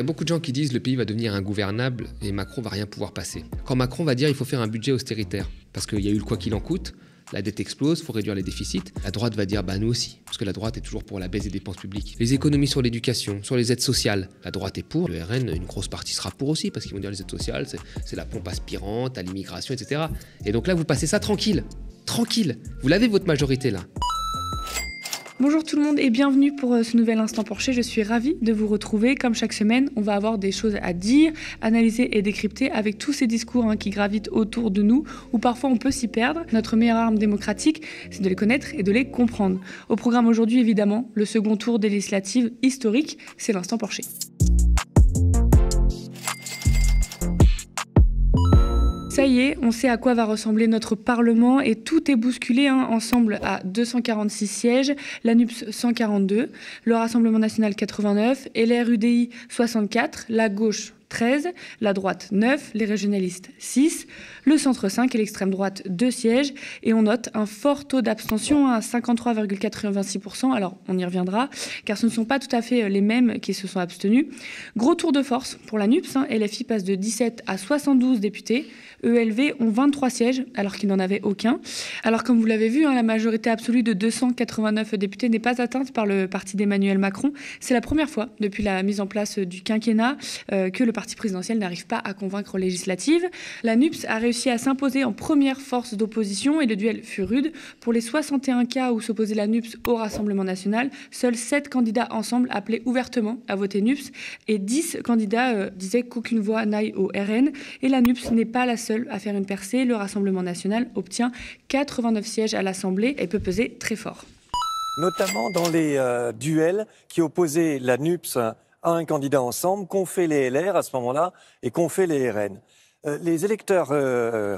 Il y a beaucoup de gens qui disent que le pays va devenir ingouvernable et Macron va rien pouvoir passer. Quand Macron va dire qu'il faut faire un budget austéritaire, parce qu'il y a eu le quoi qu'il en coûte, la dette explose, il faut réduire les déficits, la droite va dire nous aussi, parce que la droite est toujours pour la baisse des dépenses publiques. Les économies sur l'éducation, sur les aides sociales, la droite est pour, le RN, une grosse partie sera pour aussi, parce qu'ils vont dire les aides sociales, c'est la pompe aspirante à l'immigration, etc. Et donc là, vous passez ça tranquille, vous l'avez votre majorité là. Bonjour tout le monde et bienvenue pour ce nouvel Instant Porcher. Je suis ravie de vous retrouver. Comme chaque semaine, on va avoir des choses à dire, analyser et décrypter avec tous ces discours qui gravitent autour de nous, où parfois on peut s'y perdre. Notre meilleure arme démocratique, c'est de les connaître et de les comprendre. Au programme aujourd'hui, évidemment, le second tour des législatives historiques, c'est l'Instant Porcher. Ça y est, on sait à quoi va ressembler notre Parlement et tout est bousculé ensemble à 246 sièges, la NUPS 142, le Rassemblement national 89, LR UDI 64, la gauche 13, la droite 9, les régionalistes 6, le centre 5 et l'extrême droite 2 sièges. Et on note un fort taux d'abstention à 53,86%. Alors on y reviendra, car ce ne sont pas tout à fait les mêmes qui se sont abstenus. Gros tour de force pour la NUPS, LFI passe de 17 à 72 députés. ELV ont 23 sièges, alors qu'ils n'en avaient aucun. Alors comme vous l'avez vu, la majorité absolue de 289 députés n'est pas atteinte par le parti d'Emmanuel Macron. C'est la première fois depuis la mise en place du quinquennat que le parti présidentiel n'arrive pas à convaincre aux législatives. La NUPS a réussi à s'imposer en première force d'opposition et le duel fut rude. Pour les 61 cas où s'opposait la NUPS au Rassemblement national, seuls 7 candidats ensemble appelaient ouvertement à voter NUPS et 10 candidats disaient qu'aucune voix n'aille au RN. Et la NUPS n'est pas la seule à faire une percée. Le Rassemblement national obtient 89 sièges à l'Assemblée et peut peser très fort. Notamment dans les duels qui opposaient la NUPS à un candidat ensemble, qu'ont fait les LR à ce moment-là et qu'ont fait les RN. Les électeurs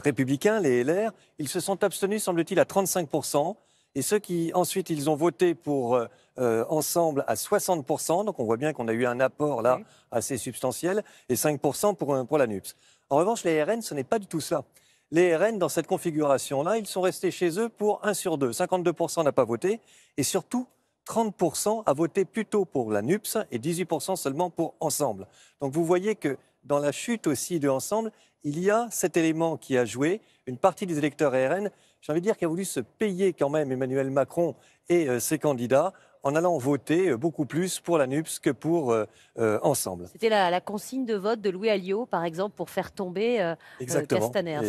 républicains, les LR, ils se sont abstenus, semble-t-il, à 35%. Et ceux qui, ensuite, ils ont voté pour ensemble à 60%. Donc on voit bien qu'on a eu un apport là assez substantiel. Et 5% pour la NUPS. En revanche, les RN, ce n'est pas du tout ça. Les RN, dans cette configuration-là, ils sont restés chez eux pour 1 sur 2. 52% n'a pas voté. Et surtout, 30% a voté plutôt pour la NUPS et 18% seulement pour Ensemble. Donc vous voyez que dans la chute aussi de Ensemble, il y a cet élément qui a joué. Une partie des électeurs RN, j'ai envie de dire, qui a voulu se payer quand même Emmanuel Macron et ses candidats en allant voter beaucoup plus pour la NUPS que pour Ensemble. C'était la consigne de vote de Louis Alliot, par exemple, pour faire tomber Castaner.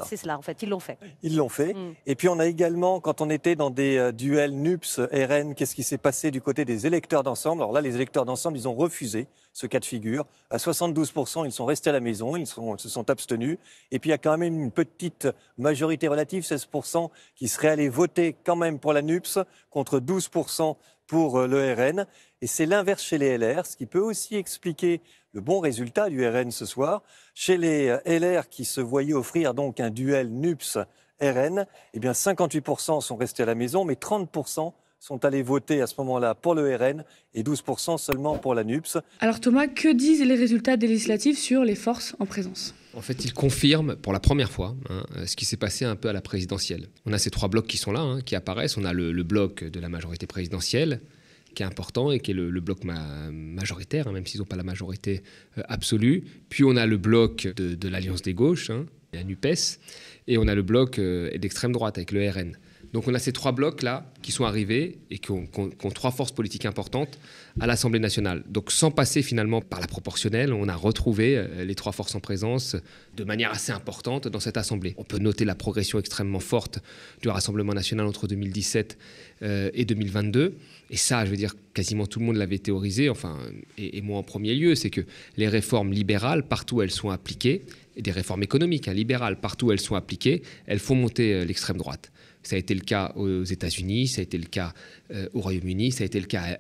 C'est cela, en fait. Ils l'ont fait. Ils l'ont fait. Et puis on a également, quand on était dans des duels NUPS-RN, qu'est-ce qui s'est passé du côté des électeurs d'Ensemble? Alors là, les électeurs d'Ensemble, ils ont refusé ce cas de figure. À 72%, ils sont restés à la maison, ils se sont abstenus. Et puis il y a quand même une petite majorité relative, 16%, qui serait allé voter quand même pour la NUPS, contre 12% pour le RN. Et c'est l'inverse chez les LR, ce qui peut aussi expliquer le bon résultat du RN ce soir. Chez les LR qui se voyaient offrir donc un duel NUPS-RN, eh bien 58% sont restés à la maison, mais 30% sont allés voter à ce moment-là pour le RN et 12% seulement pour la NUPS. Alors Thomas, que disent les résultats des législatives sur les forces en présence ? En fait, ils confirment pour la première fois ce qui s'est passé un peu à la présidentielle. On a ces 3 blocs qui sont là, qui apparaissent. On a le bloc de la majorité présidentielle, qui est important et qui est le bloc majoritaire, même s'ils n'ont pas la majorité absolue. Puis on a le bloc de l'Alliance des gauches, la NUPES, et on a le bloc d'extrême droite avec le RN. Donc on a ces 3 blocs-là qui sont arrivés et qui ont 3 forces politiques importantes à l'Assemblée nationale. Donc sans passer finalement par la proportionnelle, on a retrouvé les 3 forces en présence de manière assez importante dans cette Assemblée. On peut noter la progression extrêmement forte du Rassemblement national entre 2017 et 2022. Et ça, je veux dire, quasiment tout le monde l'avait théorisé, et moi en premier lieu, c'est que les réformes libérales, partout où elles sont appliquées, et des réformes économiques libérales, partout où elles sont appliquées, elles font monter l'extrême droite. Ça a été le cas aux États-Unis, ça a été le cas au Royaume-Uni, ça a été le cas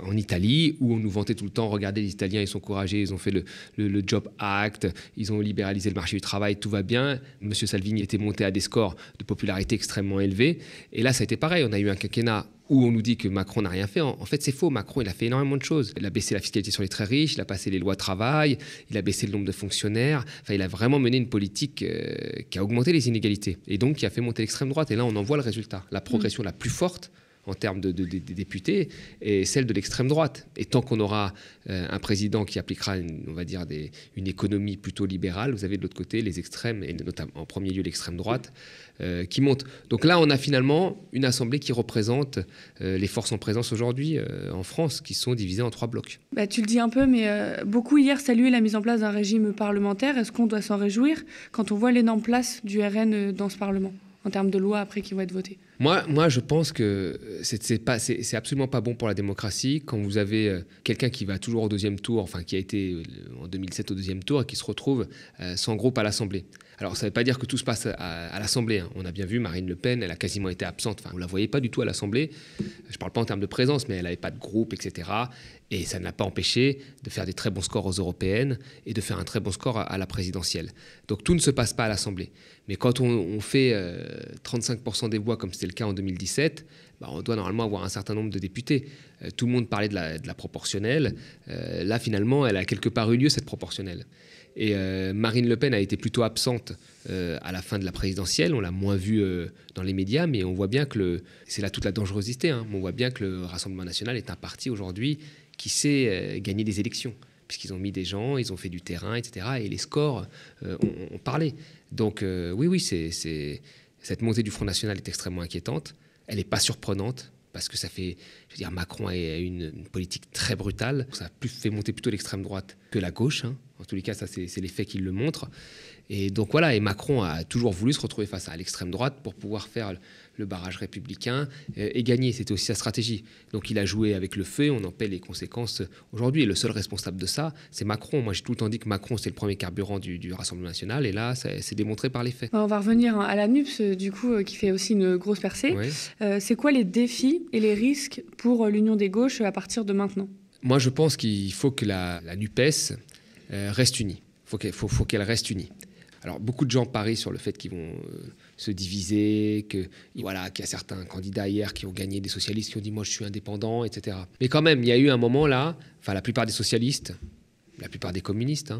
en Italie, où on nous vantait tout le temps, regardez, les Italiens, ils sont courageux, ils ont fait le Job Act, ils ont libéralisé le marché du travail, tout va bien. Monsieur Salvini était monté à des scores de popularité extrêmement élevés. Et là, ça a été pareil, on a eu un quinquennat où on nous dit que Macron n'a rien fait. En fait, c'est faux. Macron, il a fait énormément de choses. Il a baissé la fiscalité sur les très riches, il a passé les lois travail, il a baissé le nombre de fonctionnaires. Il a vraiment mené une politique qui a augmenté les inégalités et donc qui a fait monter l'extrême droite. Et là, on en voit le résultat. La progression la plus forte en termes de députés et celle de l'extrême droite. Et tant qu'on aura un président qui appliquera, on va dire, une économie plutôt libérale, vous avez de l'autre côté les extrêmes, et notamment en premier lieu l'extrême droite, qui monte. Donc là, on a finalement une assemblée qui représente les forces en présence aujourd'hui en France, qui sont divisées en 3 blocs. Bah, tu le dis un peu, mais beaucoup hier saluaient la mise en place d'un régime parlementaire. Est-ce qu'on doit s'en réjouir quand on voit l'énorme place du RN dans ce Parlement, en termes de lois après qui vont être votées? Moi, je pense que c'est absolument pas bon pour la démocratie quand vous avez quelqu'un qui va toujours au deuxième tour, enfin qui a été en 2007 au deuxième tour et qui se retrouve sans groupe à l'Assemblée. Alors ça ne veut pas dire que tout se passe à l'Assemblée, hein. On a bien vu Marine Le Pen, elle a quasiment été absente. Enfin, on ne la voyait pas du tout à l'Assemblée. Je ne parle pas en termes de présence, mais elle n'avait pas de groupe, etc. Et ça ne l'a pas empêché de faire des très bons scores aux européennes et de faire un très bon score à la présidentielle. Donc tout ne se passe pas à l'Assemblée. Mais quand on fait 35% des voix, comme c'était le cas en 2017, on doit normalement avoir un certain nombre de députés. Tout le monde parlait de la proportionnelle. Là, finalement, elle a quelque part eu lieu, cette proportionnelle. Et Marine Le Pen a été plutôt absente à la fin de la présidentielle. On l'a moins vue dans les médias, mais on voit bien que c'est là toute la dangerosité. Hein. On voit bien que le Rassemblement national est un parti aujourd'hui qui sait gagner des élections, puisqu'ils ont mis des gens, ils ont fait du terrain, etc. Et les scores ont parlé. Donc oui, cette montée du Front National est extrêmement inquiétante. Elle n'est pas surprenante, parce que ça fait... Je veux dire, Macron a une politique très brutale. Ça a fait monter plutôt l'extrême droite que la gauche, hein. En tous les cas, ça, c'est les faits qui le montrent. Et donc voilà, et Macron a toujours voulu se retrouver face à l'extrême droite pour pouvoir faire le barrage républicain et gagner. C'était aussi sa stratégie. Donc il a joué avec le feu, on en paie les conséquences aujourd'hui. Et le seul responsable de ça, c'est Macron. Moi, j'ai tout le temps dit que Macron, c'est le premier carburant du Rassemblement national. Et là, c'est démontré par les faits. On va revenir à la NUPS, du coup, qui fait aussi une grosse percée. Oui. C'est quoi les défis et les risques pour l'Union des gauches à partir de maintenant? Moi, je pense qu'il faut que la NUPES reste unie. Il faut qu'elle reste unie. Alors, beaucoup de gens parient sur le fait qu'ils vont se diviser, qu'il y a certains candidats hier qui ont gagné, des socialistes qui ont dit « moi, je suis indépendant », etc. Mais quand même, il y a eu un moment là, la plupart des socialistes, la plupart des communistes,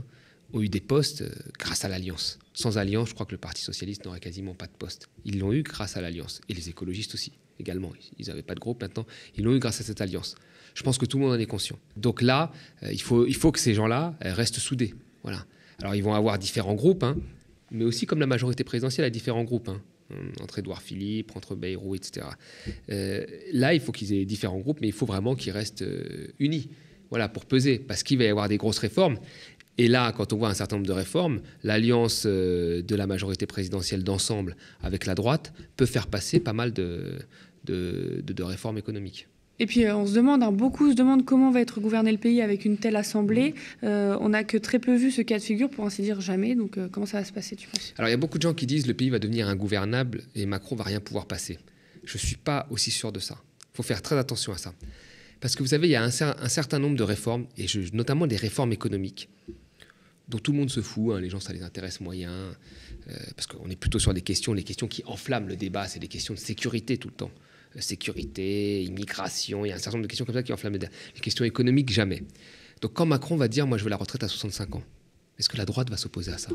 ont eu des postes grâce à l'Alliance. Sans Alliance, je crois que le Parti socialiste n'aurait quasiment pas de poste. Ils l'ont eu grâce à l'Alliance. Et les écologistes aussi, également. Ils n'avaient pas de groupe maintenant. Ils l'ont eu grâce à cette Alliance. Je pense que tout le monde en est conscient. Donc là, il faut que ces gens-là restent soudés. Voilà. Alors, ils vont avoir différents groupes, mais aussi, comme la majorité présidentielle, a différents groupes, entre Édouard Philippe, entre Bayrou, etc. Là, il faut qu'ils aient différents groupes, mais il faut vraiment qu'ils restent unis, pour peser, parce qu'il va y avoir des grosses réformes. Et là, quand on voit un certain nombre de réformes, l'alliance de la majorité présidentielle d'ensemble avec la droite peut faire passer pas mal de réformes économiques. Et puis on se demande, beaucoup se demandent comment va être gouverné le pays avec une telle assemblée. On n'a que très peu vu ce cas de figure, pour ainsi dire jamais. Donc comment ça va se passer, tu penses? Alors il y a beaucoup de gens qui disent que le pays va devenir ingouvernable et Macron va rien pouvoir passer. Je ne suis pas aussi sûr de ça. Il faut faire très attention à ça. Parce que vous savez, il y a un certain nombre de réformes, et notamment des réformes économiques, dont tout le monde se fout, les gens ça les intéresse moyen, parce qu'on est plutôt sur les questions qui enflamment le débat, c'est des questions de sécurité tout le temps. Sécurité, immigration, il y a un certain nombre de questions comme ça qui enflamment le débat. Les questions économiques, jamais. Donc quand Macron va dire « moi je veux la retraite à 65 ans », est-ce que la droite va s'opposer à ça?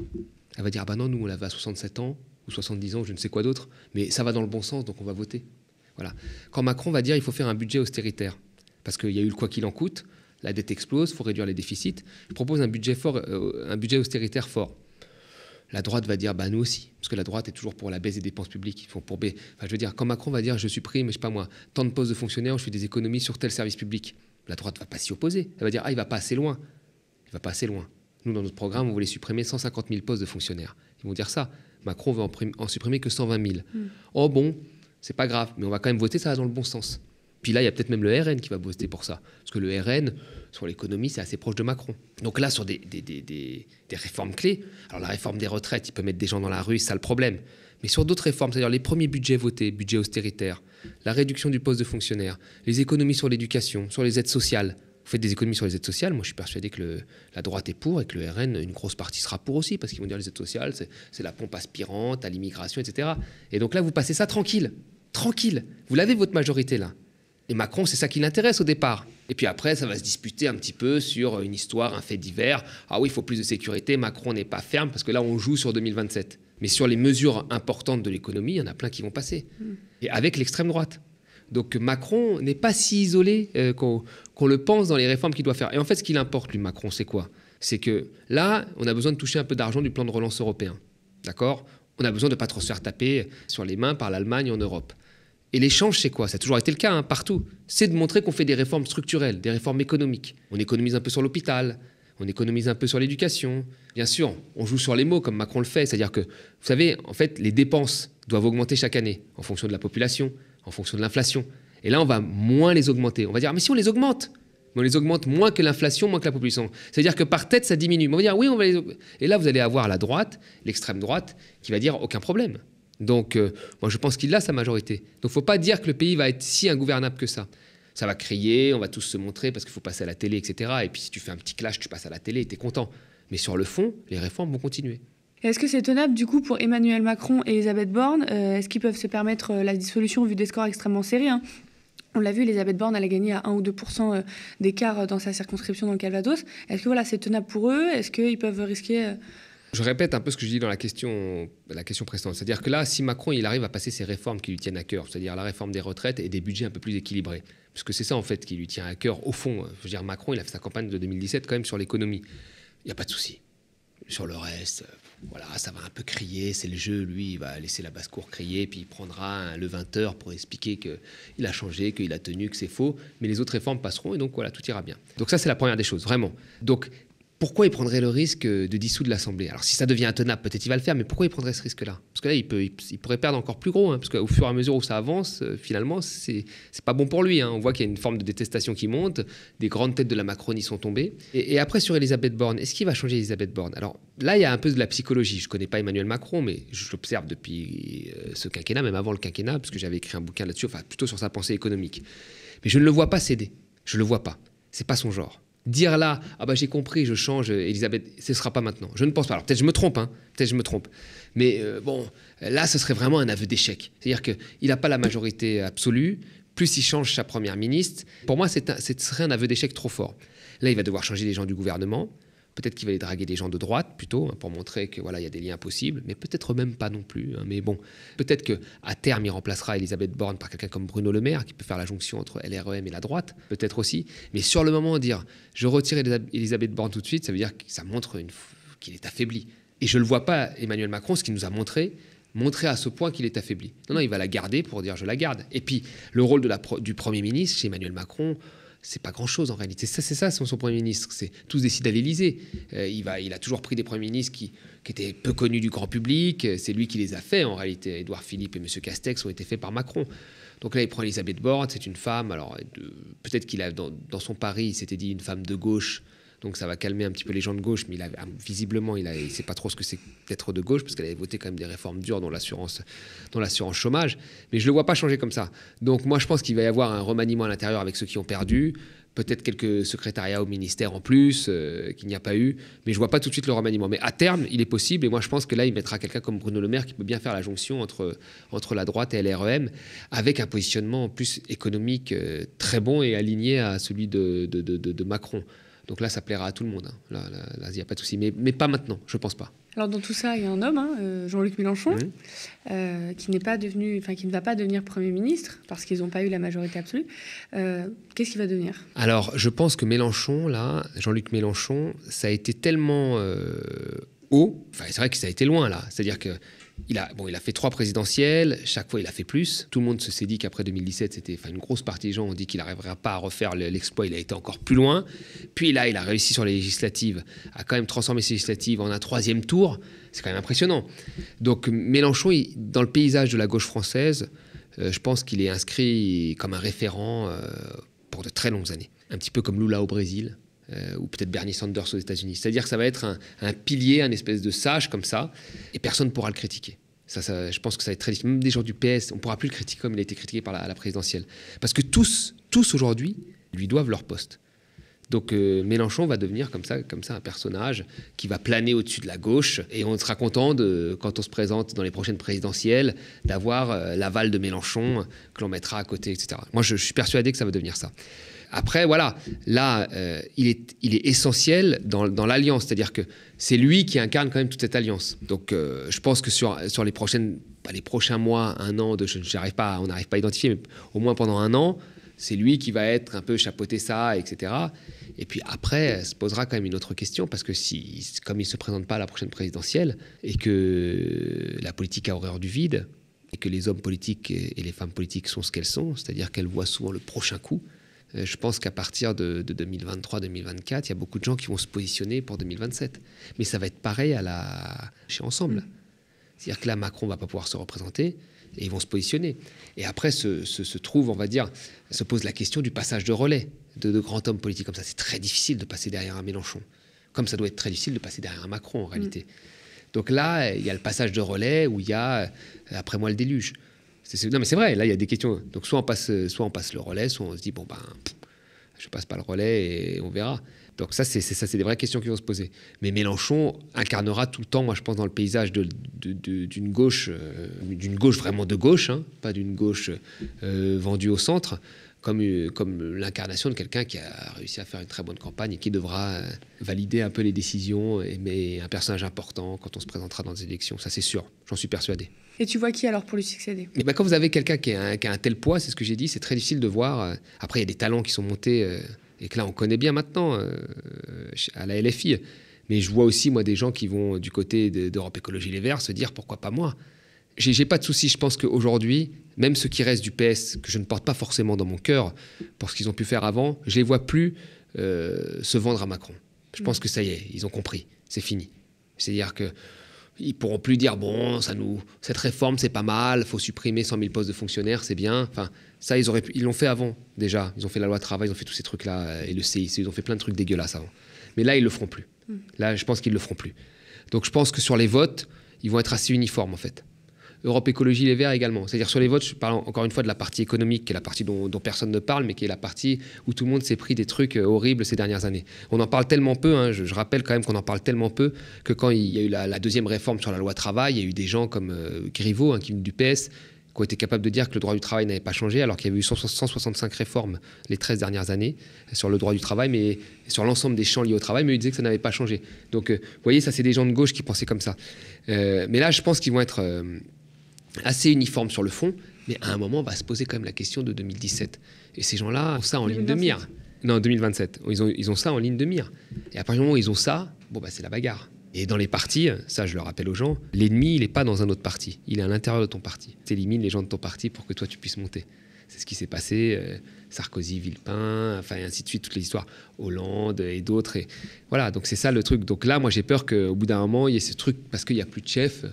Elle va dire « bah non, nous on la veut à 67 ans, ou 70 ans, ou je ne sais quoi d'autre, mais ça va dans le bon sens, donc on va voter ». Voilà. Quand Macron va dire « il faut faire un budget austéritaire », parce qu'il y a eu le quoi qu'il en coûte, la dette explose, il faut réduire les déficits. Je propose un budget austéritaire fort. La droite va dire, nous aussi, parce que la droite est toujours pour la baisse des dépenses publiques. Quand Macron va dire, je supprime, tant de postes de fonctionnaires, je fais des économies sur tel service public. La droite ne va pas s'y opposer. Elle va dire, il va pas assez loin. Il va pas assez loin. Nous, dans notre programme, on voulait supprimer 150 000 postes de fonctionnaires. Ils vont dire ça. Macron veut en supprimer que 120 000. Oh bon, c'est pas grave, mais on va quand même voter, ça va dans le bon sens. Puis là, il y a peut-être même le RN qui va voter pour ça. Parce que le RN, sur l'économie, c'est assez proche de Macron. Donc là, sur des réformes clés, alors la réforme des retraites, il peut mettre des gens dans la rue, c'est ça le problème. Mais sur d'autres réformes, c'est-à-dire les premiers budgets votés, budget austéritaire, la réduction du poste de fonctionnaire, les économies sur l'éducation, sur les aides sociales. Vous faites des économies sur les aides sociales, moi je suis persuadé que la droite est pour et que le RN, une grosse partie sera pour aussi, parce qu'ils vont dire les aides sociales, c'est la pompe aspirante à l'immigration, etc. Et donc là, vous passez ça tranquille. Tranquille. Vous l'avez votre majorité là. Et Macron, c'est ça qui l'intéresse au départ. Et puis après, ça va se disputer un petit peu sur une histoire, un fait divers. Ah oui, il faut plus de sécurité, Macron n'est pas ferme, parce que là, on joue sur 2027. Mais sur les mesures importantes de l'économie, il y en a plein qui vont passer. Et avec l'extrême droite. Donc Macron n'est pas si isolé qu'on le pense dans les réformes qu'il doit faire. Et en fait, ce qu'il importe, lui, Macron, c'est quoi? C'est que là, on a besoin de toucher un peu d'argent du plan de relance européen. D'accord? On a besoin de ne pas trop se faire taper sur les mains par l'Allemagne en Europe. Et l'échange, c'est quoi? Ça a toujours été le cas, partout. C'est de montrer qu'on fait des réformes structurelles, des réformes économiques. On économise un peu sur l'hôpital, on économise un peu sur l'éducation. Bien sûr, on joue sur les mots comme Macron le fait. C'est-à-dire que, vous savez, en fait, les dépenses doivent augmenter chaque année en fonction de la population, en fonction de l'inflation. Et là, on va moins les augmenter. On va dire, mais si on les augmente, mais on les augmente moins que l'inflation, moins que la population. C'est-à-dire que par tête, ça diminue. Mais on va dire, oui, on va les augmenter. Et là, vous allez avoir la droite, l'extrême droite, qui va dire, aucun problème. Donc, moi, je pense qu'il a sa majorité. Donc, il ne faut pas dire que le pays va être si ingouvernable que ça. Ça va crier, on va tous se montrer parce qu'il faut passer à la télé, etc. Et puis, si tu fais un petit clash, tu passes à la télé et tu es content. Mais sur le fond, les réformes vont continuer. Est-ce que c'est tenable, du coup, pour Emmanuel Macron et Elisabeth Borne? Est-ce qu'ils peuvent se permettre la dissolution vu des scores extrêmement serrés, On l'a vu, Elisabeth Borne, elle a gagné à 1 ou 2% d'écart dans sa circonscription dans le Calvados. Est-ce que c'est tenable pour eux? Est-ce qu'ils peuvent risquer... Je répète un peu ce que je dis dans la question précédente. C'est-à-dire que là, si Macron il arrive à passer ces réformes qui lui tiennent à cœur, c'est-à-dire la réforme des retraites et des budgets un peu plus équilibrés, parce que c'est ça en fait qui lui tient à cœur au fond. Je veux dire, Macron, il a fait sa campagne de 2017 quand même sur l'économie. Il n'y a pas de souci. Sur le reste, voilà, ça va un peu crier, c'est le jeu. Lui, il va laisser la basse-cour crier, puis il prendra le 20h pour expliquer qu'il a changé, qu'il a tenu, que c'est faux. Mais les autres réformes passeront et donc voilà, tout ira bien. Donc ça, c'est la première des choses, vraiment. Donc, pourquoi il prendrait le risque de dissoudre l'Assemblée? Alors, si ça devient intenable, peut-être il va le faire, mais pourquoi il prendrait ce risque-là? Parce que là, il pourrait perdre encore plus gros, parce qu'au fur et à mesure où ça avance, finalement, c'est pas bon pour lui. On voit qu'il y a une forme de détestation qui monte, des grandes têtes de la Macronie sont tombées. Et après, sur Elisabeth Borne, est-ce qu'il va changer Elisabeth Borne? Alors là, il y a un peu de la psychologie. Je connais pas Emmanuel Macron, mais je l'observe depuis ce quinquennat, même avant le quinquennat, parce que j'avais écrit un bouquin là-dessus, enfin plutôt sur sa pensée économique. Mais je ne le vois pas céder. Je le vois pas. C'est pas son genre. Dire là, j'ai compris, je change, Elisabeth, ce ne sera pas maintenant. Je ne pense pas. Alors peut-être je me trompe, peut-être je me trompe. Mais là, ce serait vraiment un aveu d'échec. C'est-à-dire qu'il n'a pas la majorité absolue, plus il change sa première ministre. Pour moi, ce serait un aveu d'échec trop fort. Là, il va devoir changer les gens du gouvernement. Peut-être qu'il va aller draguer des gens de droite, plutôt, pour montrer que il y a des liens possibles, mais peut-être même pas non plus. Mais bon, peut-être qu'à terme, il remplacera Elisabeth Borne par quelqu'un comme Bruno Le Maire, qui peut faire la jonction entre LREM et la droite, peut-être aussi. Mais sur le moment, dire « je retire Elisabeth Borne tout de suite », ça veut dire que ça montre qu'il est affaibli. Et je ne le vois pas, Emmanuel Macron, ce qu'il nous a montrer à ce point qu'il est affaibli. Non, il va la garder pour dire « je la garde ». Et puis, le rôle du Premier ministre chez Emmanuel Macron, c'est pas grand-chose en réalité. C'est ça son Premier ministre. C'est tous décident à l'Élysée. Il a toujours pris des Premiers ministres qui étaient peu connus du grand public. C'est lui qui les a faits en réalité. Édouard Philippe et M. Castex ont été faits par Macron. Donc là, il prend Elisabeth Borne, c'est une femme. Alors peut-être qu'il a dans son pari, il s'était dit une femme de gauche. Donc ça va calmer un petit peu les gens de gauche, mais visiblement, il ne sait pas trop ce que c'est d'être de gauche, parce qu'elle avait voté quand même des réformes dures dans l'assurance chômage. Mais je ne le vois pas changer comme ça. Donc moi, je pense qu'il va y avoir un remaniement à l'intérieur avec ceux qui ont perdu, peut-être quelques secrétariats au ministère en plus, qu'il n'y a pas eu, mais je ne vois pas tout de suite le remaniement. Mais à terme, il est possible, et moi je pense que là, il mettra quelqu'un comme Bruno Le Maire qui peut bien faire la jonction entre la droite et LREM, avec un positionnement plus économique très bon et aligné à celui de Macron. Donc là, ça plaira à tout le monde. Là, il n'y a pas de souci. Mais pas maintenant, je ne pense pas. Alors, dans tout ça, il y a un homme, Jean-Luc Mélenchon, qui ne va pas devenir Premier ministre parce qu'ils n'ont pas eu la majorité absolue. Qu'est-ce qu'il va devenir? Alors, je pense que Jean-Luc Mélenchon, ça a été tellement haut. Enfin, c'est vrai que ça a été loin, là. C'est-à-dire que il a fait 3 présidentielles, chaque fois il a fait plus. Tout le monde s'est dit qu'après 2017, une grosse partie des gens ont dit qu'il n'arriverait pas à refaire l'exploit, il a été encore plus loin. Puis là, il a réussi sur les législatives, à quand même transformer ces législatives en un 3e tour. C'est quand même impressionnant. Donc Mélenchon, dans le paysage de la gauche française, je pense qu'il est inscrit comme un référent pour de très longues années. Un petit peu comme Lula au Brésil. Ou peut-être Bernie Sanders aux États-Unis. C'est-à-dire que ça va être un pilier, un espèce de sage comme ça, et personne ne pourra le critiquer. Ça, je pense que ça va être très difficile. Même des gens du PS, on ne pourra plus le critiquer comme il a été critiqué à la présidentielle. Parce que tous aujourd'hui, lui doivent leur poste. Donc Mélenchon va devenir comme ça un personnage qui va planer au-dessus de la gauche, et on sera content, quand on se présente dans les prochaines présidentielles, d'avoir l'aval de Mélenchon que l'on mettra à côté, etc. Moi, je suis persuadé que ça va devenir ça. Après, voilà, là, il est essentiel dans l'alliance, c'est-à-dire que c'est lui qui incarne quand même toute cette alliance. Donc, je pense que sur les prochaines les prochains mois, un an, on n'arrive pas à identifier, mais au moins pendant un an, c'est lui qui va être un peu chapeauter ça, etc. Et puis après, se posera quand même une autre question, parce que comme il ne se présente pas à la prochaine présidentielle, et que la politique a horreur du vide, et que les hommes politiques et les femmes politiques sont ce qu'elles sont, c'est-à-dire qu'elles voient souvent le prochain coup, je pense qu'à partir de 2023-2024, il y a beaucoup de gens qui vont se positionner pour 2027. Mais ça va être pareil chez Ensemble. C'est-à-dire que là, Macron ne va pas pouvoir se représenter, et ils vont se positionner. Et après se pose la question du passage de relais de grands hommes politiques comme ça. C'est très difficile de passer derrière un Mélenchon, comme ça doit être très difficile de passer derrière un Macron en réalité. Donc là, il y a le passage de relais où il y a, après moi, le déluge. Non mais c'est vrai, là il y a des questions. Donc soit on passe le relais, soit on se dit je passe pas le relais et on verra. Donc ça c'est des vraies questions qui vont se poser. Mais Mélenchon incarnera tout le temps, moi je pense, dans le paysage d'une gauche vraiment de gauche, hein, pas d'une gauche vendue au centre, comme l'incarnation de quelqu'un qui a réussi à faire une très bonne campagne et qui devra valider un peu les décisions, mais un personnage important quand on se présentera dans des élections. Ça c'est sûr, j'en suis persuadé. Et tu vois qui alors pour lui succéder? Mais quand vous avez quelqu'un qui a un tel poids, c'est ce que j'ai dit, c'est très difficile de voir. Après, il y a des talents qui sont montés et que là, on connaît bien maintenant à la LFI. Mais je vois aussi, moi, des gens qui vont du côté d'Europe Écologie Les Verts se dire pourquoi pas moi. J'ai pas de souci. Je pense qu'aujourd'hui, même ceux qui restent du PS, que je ne porte pas forcément dans mon cœur pour ce qu'ils ont pu faire avant, je les vois plus se vendre à Macron. Je pense que ça y est, ils ont compris. C'est fini. C'est-à-dire que ils pourront plus dire cette réforme c'est pas mal, faut supprimer 100 000 postes de fonctionnaires, c'est bien. Enfin, ça ils l'ont fait avant déjà. Ils ont fait la loi travail, ils ont fait tous ces trucs là et le CICE, ils ont fait plein de trucs dégueulasses avant. Mais là ils le feront plus. Là je pense qu'ils le feront plus. Donc je pense que sur les votes, ils vont être assez uniformes en fait. Europe Écologie Les Verts également. C'est-à-dire sur les votes, je parle encore une fois de la partie économique, qui est la partie dont personne ne parle, mais qui est la partie où tout le monde s'est pris des trucs horribles ces dernières années. On en parle tellement peu, hein, je rappelle quand même qu'on en parle tellement peu, que quand il y a eu la deuxième réforme sur la loi travail, il y a eu des gens comme Griveaux, qui vient du PS, qui ont été capables de dire que le droit du travail n'avait pas changé, alors qu'il y avait eu 165 réformes les 13 dernières années sur le droit du travail, mais sur l'ensemble des champs liés au travail, mais ils disaient que ça n'avait pas changé. Donc, vous voyez, ça, c'est des gens de gauche qui pensaient comme ça. Mais là, je pense qu'ils vont être assez uniformes sur le fond, mais à un moment, on va se poser quand même la question de 2017. Et ces gens-là ont ça en ligne de mire. Non, 2027. Ils ont ça en ligne de mire. Et à partir du moment où ils ont ça, c'est la bagarre. Et dans les partis, ça je le rappelle aux gens, l'ennemi il n'est pas dans un autre parti, il est à l'intérieur de ton parti. Tu élimines les gens de ton parti pour que toi tu puisses monter. C'est ce qui s'est passé, Sarkozy, Villepin, enfin et ainsi de suite, toutes les histoires, Hollande et d'autres. Et voilà, donc c'est ça le truc. Donc là, moi j'ai peur qu'au bout d'un moment, il y ait ce truc, parce qu'il n'y a plus de chef,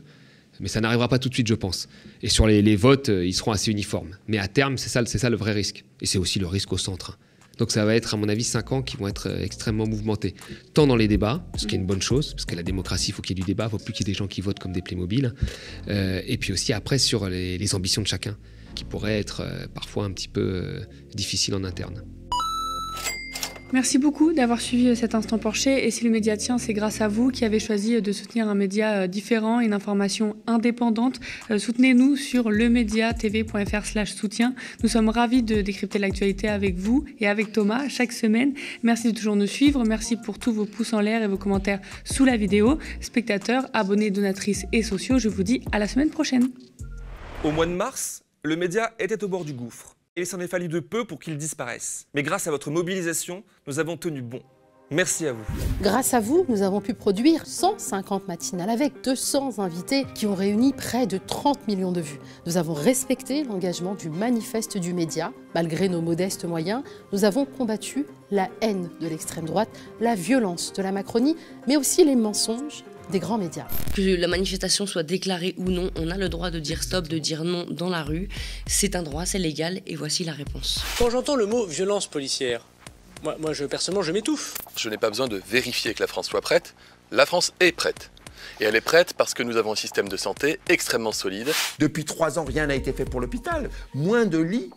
mais ça n'arrivera pas tout de suite, je pense. Et sur les votes, ils seront assez uniformes. Mais à terme, c'est ça le vrai risque. Et c'est aussi le risque au centre. Donc ça va être, à mon avis, 5 ans qui vont être extrêmement mouvementés. Tant dans les débats, ce qui est une bonne chose, parce que la démocratie, il faut qu'il y ait du débat, il ne faut plus qu'il y ait des gens qui votent comme des Playmobil. Et puis aussi après sur les ambitions de chacun, qui pourraient être parfois un petit peu difficiles en interne. Merci beaucoup d'avoir suivi cet Instant Porcher. Et si le média tient, c'est grâce à vous qui avez choisi de soutenir un média différent, une information indépendante. Soutenez-nous sur lemediatv.fr/soutien. Nous sommes ravis de décrypter l'actualité avec vous et avec Thomas chaque semaine. Merci de toujours nous suivre. Merci pour tous vos pouces en l'air et vos commentaires sous la vidéo. Spectateurs, abonnés, donatrices et sociaux, je vous dis à la semaine prochaine. Au mois de mars, le média était au bord du gouffre. Et il s'en est fallu de peu pour qu'il disparaisse. Mais grâce à votre mobilisation, nous avons tenu bon. Merci à vous. Grâce à vous, nous avons pu produire 150 matinales avec 200 invités qui ont réuni près de 30 millions de vues. Nous avons respecté l'engagement du manifeste du média. Malgré nos modestes moyens, nous avons combattu la haine de l'extrême droite, la violence de la Macronie, mais aussi les mensonges des grands médias. Que la manifestation soit déclarée ou non, on a le droit de dire stop, de dire non dans la rue. C'est un droit, c'est légal, et voici la réponse. Quand j'entends le mot violence policière, personnellement, je m'étouffe. Je n'ai pas besoin de vérifier que la France soit prête. La France est prête. Et elle est prête parce que nous avons un système de santé extrêmement solide. Depuis 3 ans, rien n'a été fait pour l'hôpital. Moins de lits,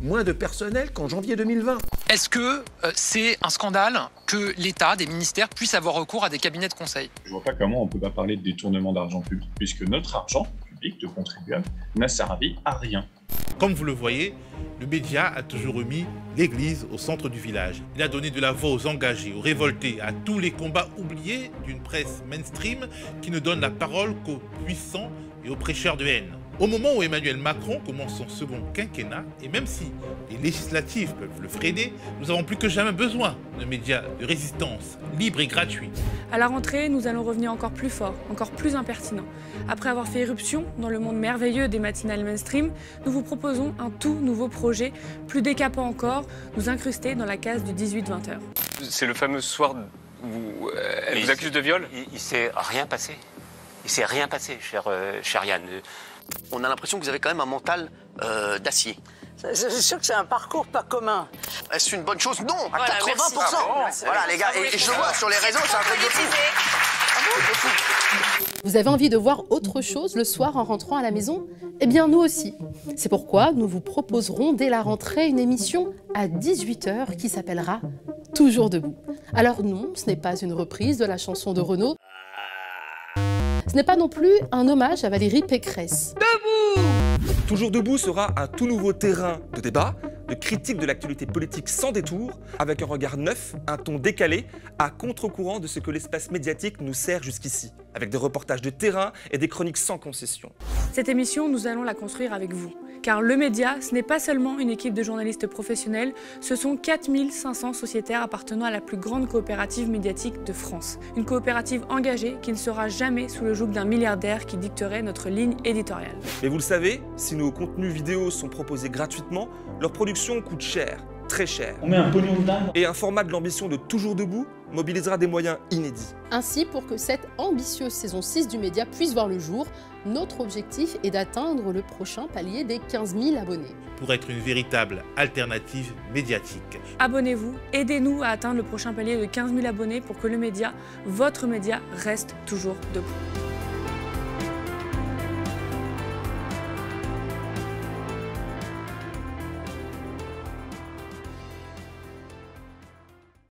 moins de personnel qu'en janvier 2020. Est-ce que c'est un scandale que l'État, des ministères, puissent avoir recours à des cabinets de conseil? Je vois pas comment on peut pas parler de détournement d'argent public, puisque notre argent public de contribuables n'a servi à rien. Comme vous le voyez, le média a toujours mis l'église au centre du village. Il a donné de la voix aux engagés, aux révoltés, à tous les combats oubliés d'une presse mainstream qui ne donne la parole qu'aux puissants et aux prêcheurs de haine. Au moment où Emmanuel Macron commence son second quinquennat, et même si les législatives peuvent le freiner, nous avons plus que jamais besoin de médias de résistance, libres et gratuits. À la rentrée, nous allons revenir encore plus fort, encore plus impertinent. Après avoir fait irruption dans le monde merveilleux des matinales mainstream, nous vous proposons un tout nouveau projet, plus décapant encore, nous incruster dans la case du 18-20h. C'est le fameux soir où elle vous accuse de viol? Il s'est rien passé. Il s'est rien passé, cher Yann. On a l'impression que vous avez quand même un mental d'acier. C'est sûr que c'est un parcours pas commun. Est-ce une bonne chose? Non, à voilà, 80%. Voilà les gars, et je vois sur les réseaux, c'est un truc de fou. Vous avez envie de voir autre chose le soir en rentrant à la maison? Eh bien nous aussi. C'est pourquoi nous vous proposerons dès la rentrée une émission à 18h qui s'appellera Toujours debout. Alors non, ce n'est pas une reprise de la chanson de Renaud. Ce n'est pas non plus un hommage à Valérie Pécresse. Debout! Toujours debout sera un tout nouveau terrain de débat, de critique de l'actualité politique sans détour, avec un regard neuf, un ton décalé, à contre-courant de ce que l'espace médiatique nous sert jusqu'ici, avec des reportages de terrain et des chroniques sans concession. Cette émission, nous allons la construire avec vous. Car le média, ce n'est pas seulement une équipe de journalistes professionnels, ce sont 4500 sociétaires appartenant à la plus grande coopérative médiatique de France. Une coopérative engagée qui ne sera jamais sous le joug d'un milliardaire qui dicterait notre ligne éditoriale. Mais vous le savez, si nos contenus vidéo sont proposés gratuitement, leur production coûte cher, très cher. On met un pognon de dingue. Et un format de l'ambition de Toujours debout mobilisera des moyens inédits. Ainsi, pour que cette ambitieuse saison 6 du média puisse voir le jour, notre objectif est d'atteindre le prochain palier des 15 000 abonnés. Pour être une véritable alternative médiatique. Abonnez-vous, aidez-nous à atteindre le prochain palier de 15 000 abonnés pour que le média, votre média, reste toujours debout.